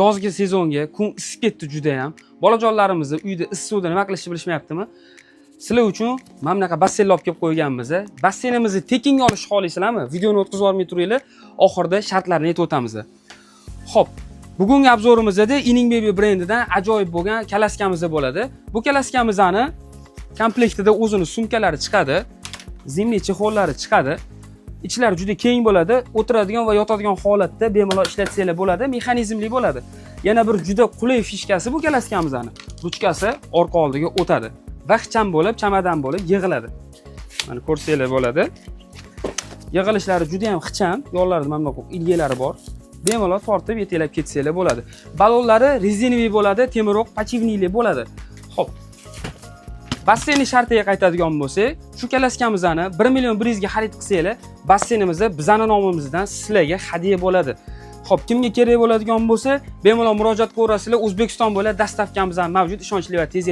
Yozgi sezonga kun isib ketdi juda ham. Bolajonlarimizni uyda issiqda nima qilishni bilishmayaptimi? Sizlar uchun mana bunaqa basseyn olib kelib qo'yganmiz. Basseynimizni tekinga olishni xohlaysizlarmi? Videoni o'tkazib olmay turinglar. Oxirida shartlarini aytib o'tamiz. Xo'p, bugungi obzorimizda Ining Baby brendidan ajoyib bo'lgan kalaskamiz bo'ladi. Bu kalaskamizni komplektida o'zini sumkalari chiqadi, zimli chexollari chiqadi. Ichlari juda keng bo'ladi, o'tiradigan va yotadigan holatda bemalol ishlatsanglar bo'ladi, mexanizmli bo'ladi. Yana bir juda qulay fishkasi bu kalaskamizni. Ruchkasi orqa oldiga o'tadi va ixcham bo'lib, chamadan bo'lib yig'iladi. Mana ko'rsanglar bo'ladi. Yig'ilishlari juda ham ixcham, yo'llarida mana bu ilgalari bor. Bemalol tortib yetaklab ketsanglar bo'ladi. Balonlari rezinoviy bo'ladi, temirroq pachivniyli bo'ladi. Xo'p. Basseynni shartiga qaytadigan bo'lsak, shu kalaskamizni 1 million 100 ga xarid qilsanglar, basseynimiz bizning nomimizdan sizlarga hadiya bo'ladi. Xo'p, kimga kerak bo'ladigan bo'lsa, bemalol murojaat qilaverasizlar. O'zbekiston bo'ylab dastavkamiz ham mavjud, ishonchli va tez